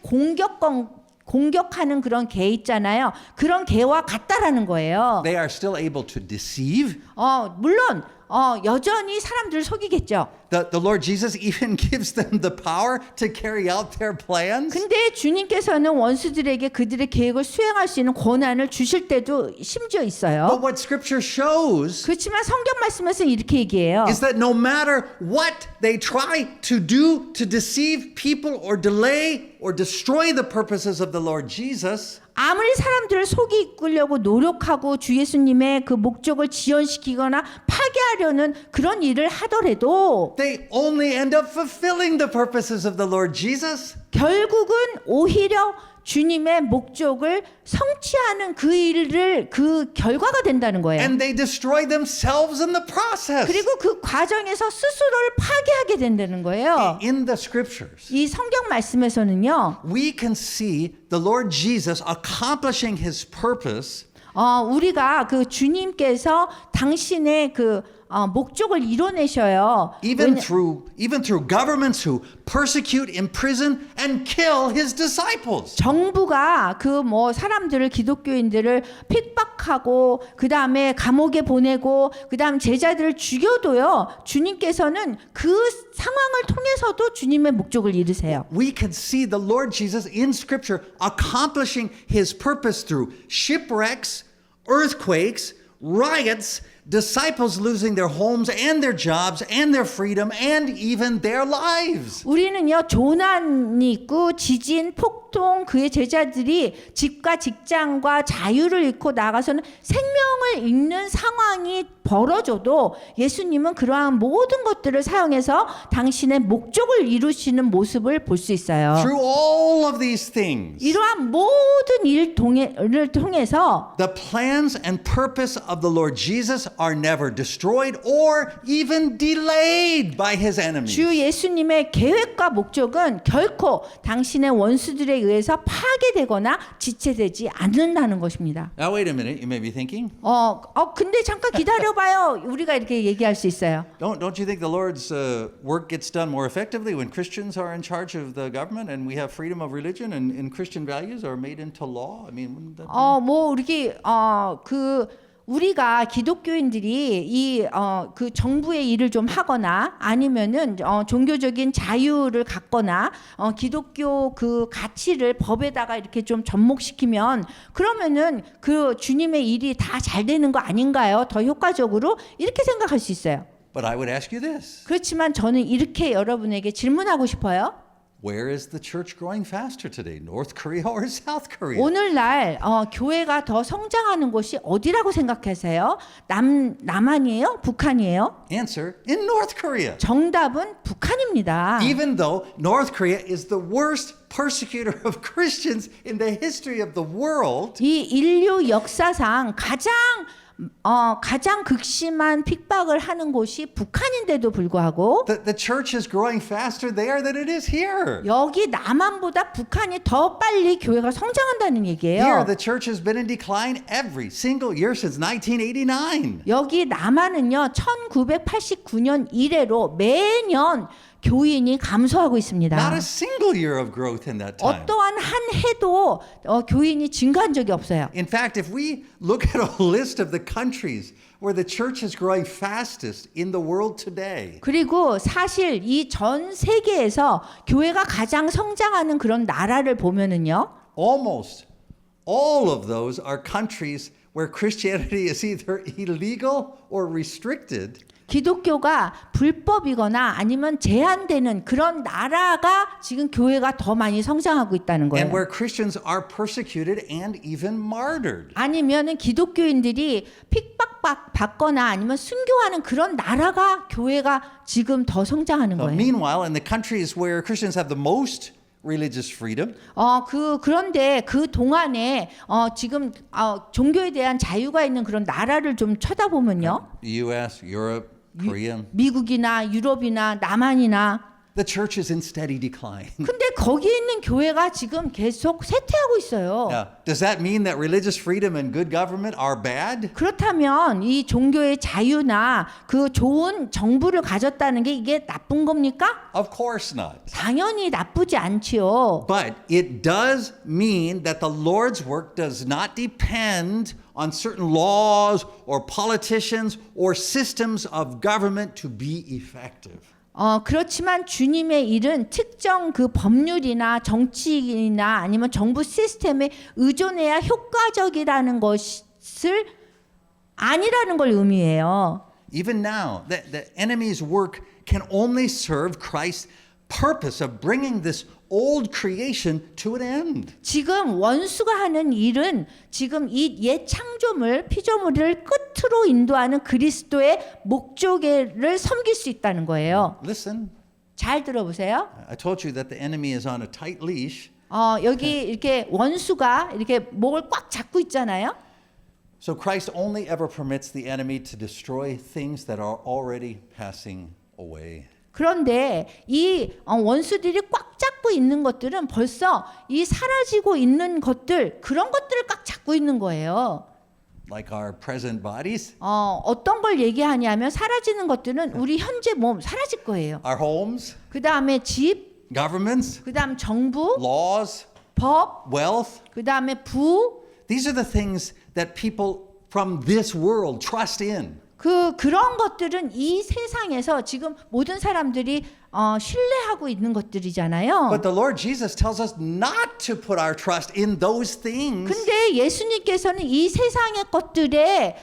공격하는 그런 개 있잖아요. 그런 개와 같다라는 거예요. They are still able to deceive. 물론 여전히 사람들을 속이겠죠. The Lord Jesus even gives them the power to carry out their plans. 근데 주님께서는 원수들에게 그들의 계획을 수행할 수 있는 권한을 주실 때도 심지어 But 있어요. what Scripture shows 그렇지만 성경 말씀에서 이렇게 얘기해요. is that no matter what they try to do to deceive people or delay or destroy the purposes of the Lord Jesus, 아무리 사람들을 속이 이끌려고 노력하고 주 예수님의 그 목적을 지연시키거나 파괴하려는 그런 일을 하더라도 they only end up fulfilling the purposes of the Lord Jesus. 결국은 오히려 주님의 목적을 성취하는 그 일을 그 결과가 된다는 거예요. And they destroy themselves in the process. 그리고 그 과정에서 스스로를 파괴하게 된다는 거예요. In the Scriptures, 이 성경 말씀에서는요. we can see the Lord Jesus accomplishing his purpose 우리가 그 주님께서 당신의 그 목적을 이뤄내셔요. even through governments who persecute, imprison, and kill his disciples. 정부가 그 뭐 사람들을 기독교인들을 핍박하고 그 다음에 감옥에 보내고 그 다음 제자들을 죽여도요. 주님께서는 그 상황을 통해서도 주님의 목적을 이루세요. We can see the Lord Jesus in Scripture accomplishing his purpose through shipwrecks, earthquakes, riots, disciples losing their homes and their jobs and their freedom and even their lives. 우리는요 조난이 있고 지진, 폭동, 그의 제자들이 집과 직장과 자유를 잃고 나가서는 생명을 잃는 상황이 벌어져도 예수님은 그러한 모든 것들을 사용해서 당신의 목적을 이루시는 모습을 볼 수 있어요. Through all of these things, 이러한 모든 일을 통해서 the plans and purpose of the Lord Jesus are never destroyed or even delayed by his enemies. 주 예수님의 계획과 목적은 결코 당신의 원수들에 의해서 파괴되거나 지체되지 않는다는 것입니다. Now wait a minute, you may be thinking, 근데 잠깐 기다려봐요. 우리가 이렇게 얘기할 수 있어요. don't you think the Lord's work gets done more effectively when Christians are in charge of the government and we have freedom of religion and Christian values are made into law? I mean, wouldn't that be... 우리가 기독교인들이 그 정부의 일을 좀 하거나 아니면은 종교적인 자유를 갖거나 기독교 그 가치를 법에다가 이렇게 좀 접목시키면 그러면은 그 주님의 일이 다 잘 되는 거 아닌가요? 더 효과적으로 이렇게 생각할 수 있어요. But I would ask you this. 그렇지만 저는 이렇게 여러분에게 질문하고 싶어요. Where is the church growing faster today? North Korea or South Korea? 오늘날 교회가 더 성장하는 곳이 어디라고 생각하세요? 남한이에요? 북한이에요? Answer, in North Korea. 정답은 북한입니다. Even though North Korea is the worst persecutor of Christians in the history of the world, 이 인류 역사상 가장 극심한 핍박을 하는 곳이 북한인데도 불구하고 the church is growing faster there than it is here. 여기 남한보다 북한이 더 빨리 교회가 성장한다는 Here, 얘기예요. the church has been in decline every single year since 1989. 여기 남한은요 1989년 이래로 매년 교인이 감소하고 있습니다. Not a single year of growth in that time. 어떠한 한 해도 교인이 증가한 적이 없어요. In fact, if we look at a list of the countries where the church is growing fastest in the world today, 그리고 사실 이 전 세계에서 교회가 가장 성장하는 그런 나라를 보면은요. almost all of those are countries where Christianity is either illegal or restricted. 기독교가 불법이거나 아니면 제한되는 그런 나라가 지금 교회가 더 많이 성장하고 있다는 거예요. And where Christians are persecuted and even martyred. 아니면은 기독교인들이 핍박받거나 아니면 순교하는 그런 나라가 교회가 지금 더 성장하는 거예요. Meanwhile, in the countries where Christians have the most religious freedom, 그런데 그 동안에 지금 종교에 대한 자유가 있는 그런 나라를 좀 쳐다보면요. the U.S., Europe, Korea, 미국이나 유럽이나 남한이나 the church is in steady decline. 근데 거기 있는 교회가 지금 계속 쇠퇴하고 있어요. Now, does that mean that religious freedom and good government are bad? 그렇다면 이 종교의 자유나 그 좋은 정부를 가졌다는 게 이게 나쁜 겁니까? Of course not. 당연히 나쁘지 않지요. But it does mean that the Lord's work does not depend on certain laws or politicians or systems of government to be effective. 그렇지만 주님의 일은 특정 그 법률이나 정치이나 아니면 정부 시스템에 의존해야 효과적이라는 것을 아니라는 걸 의미해요. Even now, the enemy's work can only serve Christ's purpose of bringing this old creation to an end. 지금 원수가 하는 일은 지금 이 옛 창조물, 피조물을 끝으로 인도하는 그리스도의 목적을 섬길 수 있다는 거예요. Listen, 잘 들어보세요. I told you that the enemy is on a tight leash. 여기 이렇게 원수가 이렇게 목을 꽉 잡고 있잖아요. So Christ only ever permits the enemy to destroy things that are already passing away. 그런데 이 원수들이 꽉 잡고 있는 것들은 벌써 이 사라지고 있는 것들 그런 것들을 꽉 잡고 있는 거예요. Like our present bodies, 어떤 걸 얘기하냐면 사라지는 것들은 우리 현재 몸 사라질 거예요. our homes, 그 다음에 집, governments, 그 다음 정부, laws, 법, wealth. 그 다음에 부. These are the things that people from this world trust in. 그런 것들은 이 세상에서 지금 모든 사람들이 신뢰하고 있는 것들이잖아요. But the Lord Jesus tells us not to put our trust in those things. 근데 예수님께서는 이 세상의 것들에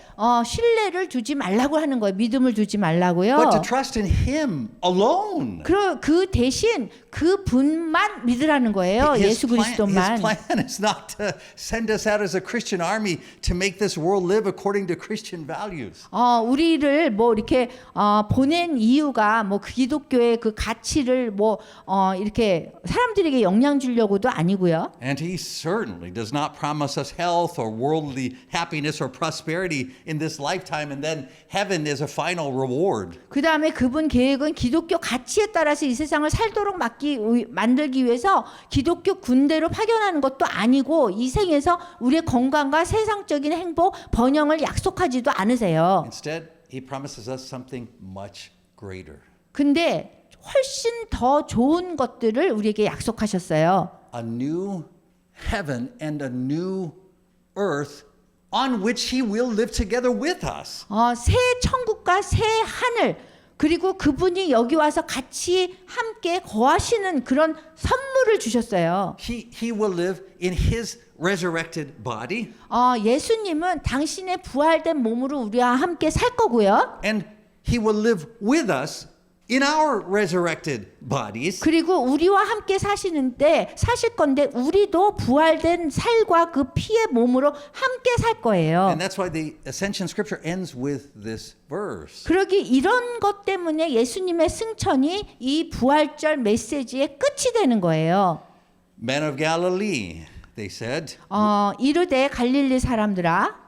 신뢰를 두지 말라고 하는 거예요. 믿음을 두지 말라고요. But to trust in Him alone. 그 대신 그 분만 믿으라는 거예요. 예수 His 그리스도만. plan is not to send us out as a Christian army to make this world live according to Christian values. 우리를 뭐 이렇게 보낸 이유가 뭐 기독교의 그 가치를 뭐 이렇게 사람들에게 영향 주려고도 아니고요. And He certainly does not promise us health or worldly happiness or prosperity in this lifetime, and then heaven is a final reward. 그 다음에 그분 계획은 기독교 가치에 따라서 이 세상을 살도록 만들기 위해서 기독교 군대로 파견하는 것도 아니고 이 생에서 우리의 건강과 세상적인 행복, 번영을 약속하지도 않으세요. Instead, He promises us something much greater. 근데 훨씬 더 좋은 것들을 우리에게 약속하셨어요. A new heaven and a new earth on which He will live together with us. 새 천국과 새 하늘 그리고 그분이 여기 와서 같이 함께 거하시는 그런 선물을 주셨어요. He will live in His resurrected body. 예수님은 당신의 부활된 몸으로 우리와 함께 살 거고요. And He will live with us in our resurrected bodies. 그리고 우리와 함께 사실 건데 우리도 부활된 살과 그 피의 몸으로 함께 살 거예요. And that's why the Ascension Scripture ends with this verse. 그러기 이런 것 때문에 예수님의 승천이 이 부활절 메시지의 끝이 되는 거예요. Men of Galilee, they said, 이르되 갈릴리 사람들아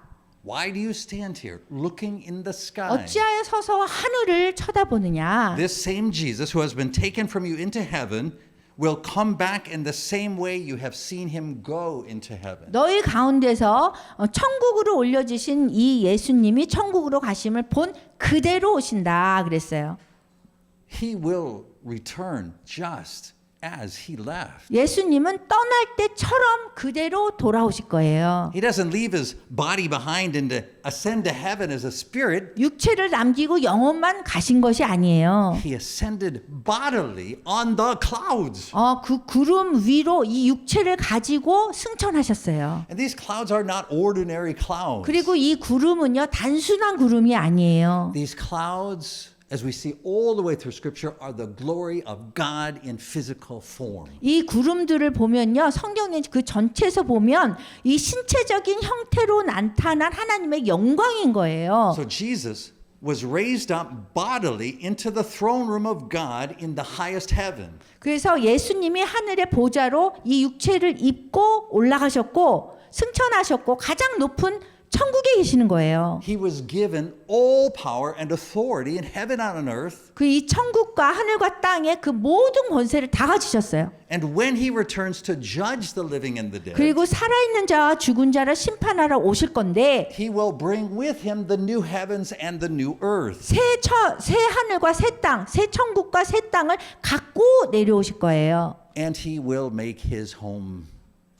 why do you stand here looking in the sky? 어찌하여 서서 하늘을 쳐다보느냐. This same Jesus who has been taken from you into heaven will come back in the same way you have seen him go into heaven. 너희 가운데서 천국으로 올려지신 이 예수님이 천국으로 가심을 본 그대로 오신다 그랬어요. He will return just as he left. 예수님은 떠날 때처럼 그대로 돌아오실 거예요. He doesn't leave his body behind and to ascend to heaven as a spirit. 육체를 남기고 영혼만 가신 것이 아니에요. He ascended bodily on the clouds. 그 구름 위로 이 육체를 가지고 승천하셨어요. And these clouds are not ordinary clouds. 그리고 이 구름은요, 단순한 구름이 아니에요. These clouds, as we see all the way through Scripture, are the glory of God in physical form. 이 구름들을 보면요, 성경의 그 전체에서 보면 이 신체적인 형태로 나타난 하나님의 영광인 거예요. So Jesus was raised up bodily into the throne room of God in the highest heaven. 그래서 예수님이 하늘의 보좌로 이 육체를 입고 올라가셨고 승천하셨고 가장 높은 천국에 계시는 거예요. He was given all power and authority in heaven and on earth. 그 이 천국과 하늘과 땅의 그 모든 권세를 다 가지셨어요. And when he returns to judge the living and the dead, 그리고 살아있는 자와 죽은 자를 심판하러 오실 건데 he will bring with him the new heavens and the new earth. 새 하늘과 새 땅, 새 천국과 새 땅을 갖고 내려오실 거예요. And he will make his home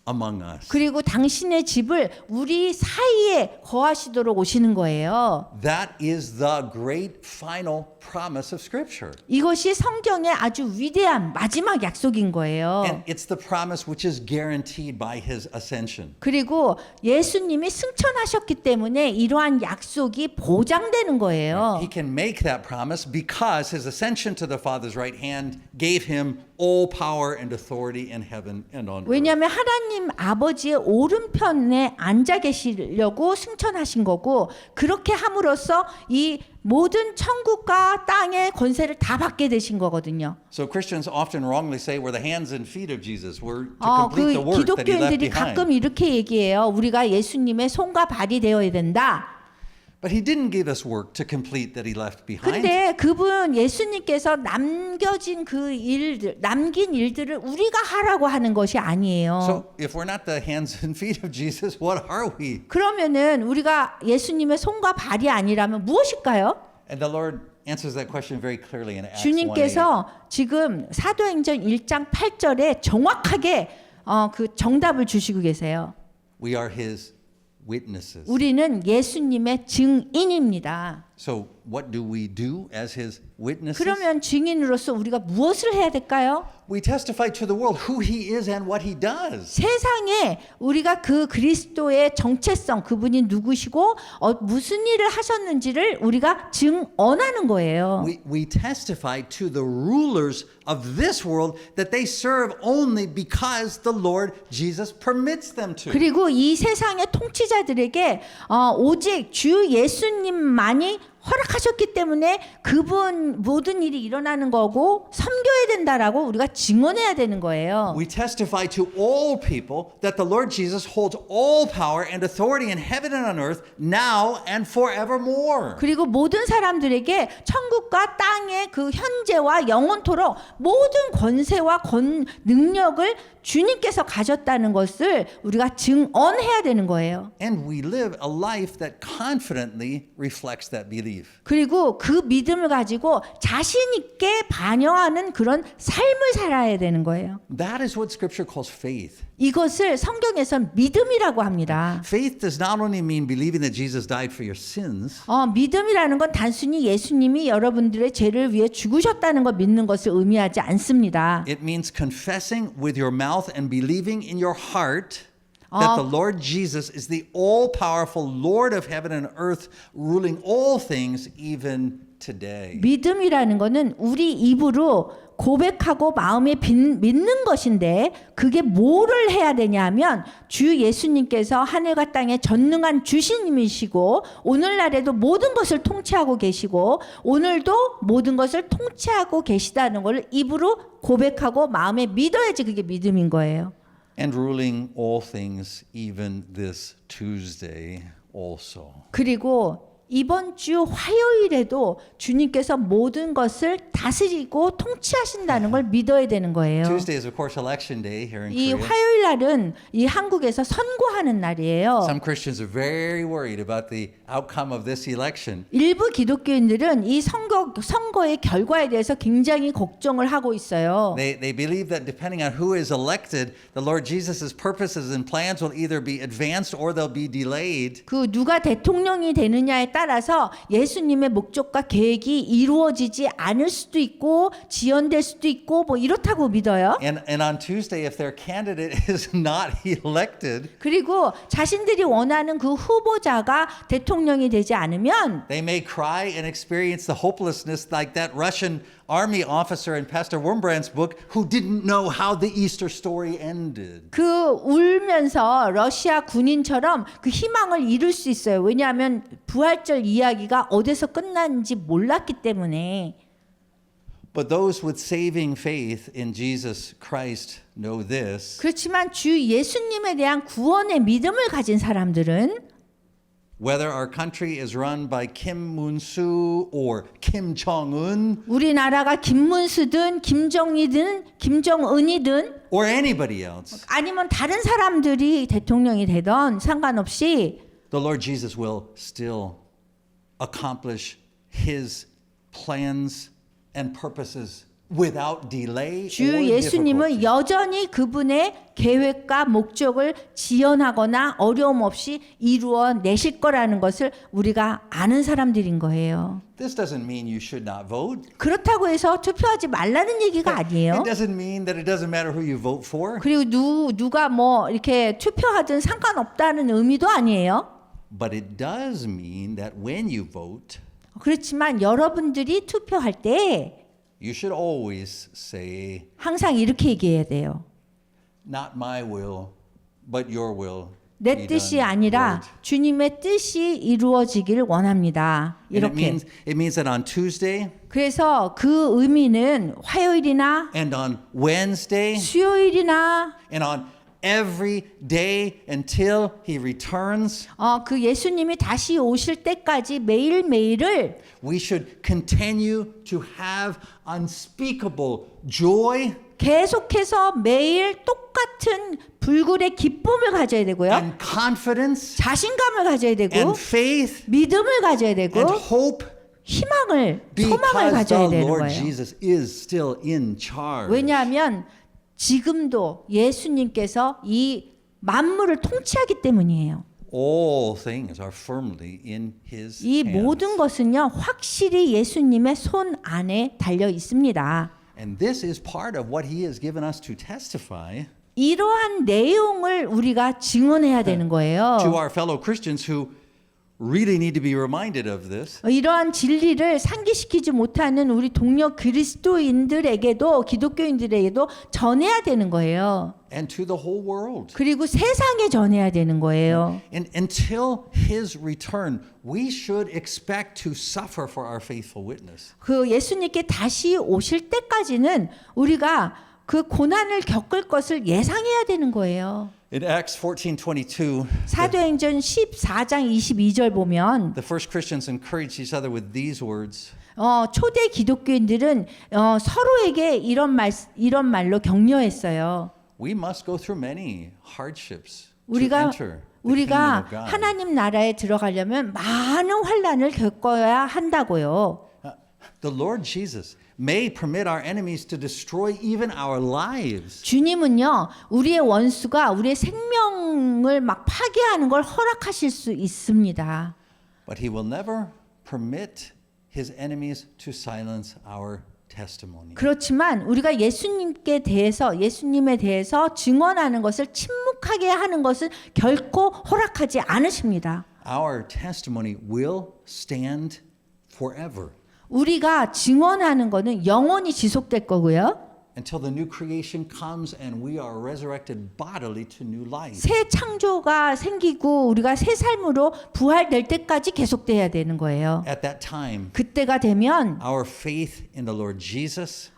among us. 그리고 당신의 집을 우리 사이에 거하시도록 오시는 거예요. That is the great final promise of Scripture. 이것이 성경의 아주 위대한 마지막 약속인 거예요. And it's the promise which is guaranteed by his ascension. 그리고 예수님이 승천하셨기 때문에 이러한 약속이 보장되는 거예요. He can make that promise because his ascension to the Father's right hand gave him all power and authority in heaven and on earth. 왜냐하면 하나님 아버지의 오른편에 앉아 계시려고 승천하신 거고 그렇게 함으로써 이 모든 천국과 땅의 권세를 다 받게 되신 거거든요. So Christians often wrongly say we're the hands and feet of Jesus. We're to complete the 그 work that he left 기독교인들이 behind. 가끔 이렇게 얘기해요. 우리가 예수님의 손과 발이 되어야 된다. But he didn't give us work to complete that he left behind. 근데 그분 예수님께서 남긴 일들을 우리가 하라고 하는 것이 아니에요. So if we're not the hands and feet of Jesus, what are we? 그러면은 우리가 예수님의 손과 발이 아니라면 무엇일까요? And the Lord answers that question very clearly in Acts 1:8. 주님께서 지금 사도행전 1장 8절에 정확하게 그 정답을 주시고 계세요. We are his witnesses. 우리는 예수님의 증인입니다. So what do we do as his witnesses? 그러면 증인으로서 우리가 무엇을 해야 될까요? We testify to the world who he is and what he does. 세상에 우리가 그 그리스도의 정체성, 그분이 누구시고 무슨 일을 하셨는지를 우리가 증언하는 거예요. We testify to the rulers of this world that they serve only because the Lord Jesus permits them to. 그리고 이 세상의 통치자들에게 오직 주 예수님만이 허락하셨기 때문에 그분 모든 일이 일어나는 거고 섬겨야 된다라고 우리가 증언해야 되는 거예요. We testify to all people that the Lord Jesus holds all power and authority in heaven and on earth now and forevermore. 그리고 모든 사람들에게 천국과 땅의 그 현재와 영원토록 모든 권세와 능력을 주님께서 가졌다는 것을 우리가 증언해야 되는 거예요. And we live a life that confidently reflects that belief. 그리고 그 믿음을 가지고 자신 있게 반영하는 그런 삶을 살아야 되는 거예요. That is what Scripture calls faith. 이것을 성경에서는 믿음이라고 합니다. Faith does not only mean believing that Jesus died for your sins. 믿음이라는 건 단순히 예수님이 여러분들의 죄를 위해 죽으셨다는 걸 믿는 것을 의미하지 않습니다. It means confessing with your mouth and believing in your heart that the Lord Jesus is the all-powerful Lord of heaven and earth, ruling all things even today. 믿음이라는 거는 우리 입으로 고백하고 마음에 믿는 것인데 그게 뭐를 해야 되냐면 주 예수님께서 하늘과 땅의 전능한 주님이시고 오늘날에도 모든 것을 통치하고 계시고 오늘도 모든 것을 통치하고 계시다는 걸 입으로 고백하고 마음에 믿어야지 그게 믿음인 거예요. And ruling all things even this Tuesday also. 그리고 이번 주 화요일에도 주님께서 모든 것을 다스리고 통치하신다는 걸 믿어야 되는 거예요. Tuesday is of course election day here in 이 Korea. 화요일 날은 이 한국에서 선거하는 날이에요. Some Christians are very worried about the outcome of this election. 일부 기독교인들은 이 선거의 결과에 대해서 굉장히 걱정을 하고 있어요. They believe that depending on who is elected, the Lord Jesus' purposes and plans will either be advanced or they'll be delayed. 그 누가 대통령이 되느냐에 따라서 예수님의 목적과 계획이 이루어지지 않을 수도 있고 지연될 수도 있고 뭐 이렇다고 믿어요. And on Tuesday, if their candidate is not elected, 그리고 자신들이 원하는 그 후보자가 대통령이 되지 않으면 they may cry and experience the hopelessness like that Russian army officer in Pastor Wurmbrand's book who didn't know how the Easter story ended. 그 울면서 러시아 군인처럼 그 희망을 잃을 수 있어요. 왜냐하면 부활절 이야기가 어디서 끝났는지 몰랐기 때문에. But those with saving faith in Jesus Christ know this. 그렇지만 주 예수님에 대한 구원의 믿음을 가진 사람들은 Whether our country is run by Kim Moon-soo or Kim Jong-un 우리나라가 김문수든 김정희든 김정은이든 or anybody else, 아니면 다른 사람들이 대통령이 되던 상관없이 the Lord Jesus will still accomplish his plans and purposes without delay 주 or 예수님은 difficulty. 여전히 그분의 계획과 목적을 지연하거나 어려움 없이 이루어 내실 거라는 것을 우리가 아는 사람들인 거예요. This doesn't mean you should not vote. 그렇다고 해서 투표하지 말라는 얘기가 아니에요. It doesn't mean that it doesn't matter who you vote for. 그리고 누가 뭐 이렇게 투표하든 상관없다는 의미도 아니에요. But it does mean that when you vote, 그렇지만 여러분들이 투표할 때 you should always say, 항상 이렇게 얘기해야 돼요. not my will, but your will. 내 be 뜻이 done, 아니라 Lord. 주님의 뜻이 이루어지기를 원합니다. And 이렇게. it means that on Tuesday 그래서 그 의미는 화요일이나 and on Wednesday 수요일이나 and on every day until he returns, 그 예수님이 다시 오실 때까지 매일매일을 we should continue to have unspeakable joy 계속해서 매일 똑같은 불굴의 기쁨을 가져야 되고요. and confidence 자신감을 가져야 되고 and faith 믿음을 가져야 되고 and hope 희망을 소망을 because 가져야 the 되는 Lord 거예요. Jesus is still in charge. 왜냐하면 지금도 예수님께서 이 만물을 통치하기 때문이에요. All things are firmly in his 이 hands. 모든 것은요 확실히 예수님의 손 안에 달려 있습니다. And this is part of what he has given us to testify 이러한 내용을 우리가 증언해야 되는 거예요. to our fellow Christians who really need to be reminded of this. 이러한 진리를 상기시키지 못하는 우리 동료 그리스도인들에게도 기독교인들에게도 전해야 되는 거예요. And to the whole world. 그리고 세상에 전해야 되는 거예요. And until his return, we should expect to suffer for our faithful witness. 그 예수님께 다시 오실 때까지는 우리가 그 고난을 겪을 것을 예상해야 되는 거예요. In Acts 14:22, 사도행전 14장 22절 보면 the first Christians encouraged each other with these words. 초대 기독교인들은 서로에게 이런 말로 격려했어요. We must go through many hardships to 우리가 enter the kingdom of God. 하나님 나라에 들어가려면 많은 환난을 겪어야 한다고요. The Lord Jesus may permit our enemies to destroy even our lives. 주님은요, 우리의 원수가 우리의 생명을 막 파괴하는 걸 허락하실 수 있습니다. But he will never permit his enemies to silence our testimony. 그렇지만 우리가 예수님에 대해서 증언하는 것을 침묵하게 하는 것은 결코 허락하지 않으십니다. Our testimony will stand forever 우리가 증언하는 것은 영원히 지속될 거고요. until the new creation comes and we are resurrected bodily to new life. 새 창조가 생기고 우리가 새 삶으로 부활될 때까지 계속돼야 되는 거예요. At that time, 그때가 되면 our faith in the Lord Jesus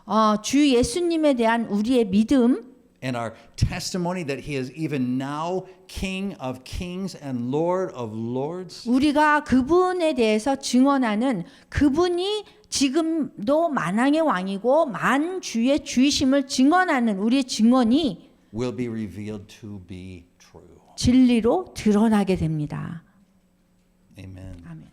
주 예수님에 대한 우리의 믿음 and our testimony that he is even now King of kings and Lord of lords. 우리가 그분에 대해서 증언하는 그분이 지금도 만왕의 왕이고 만주의 주이심을 증언하는 우리의 증언이 will be revealed to be true. 진리로 드러나게 됩니다. Amen. 아멘.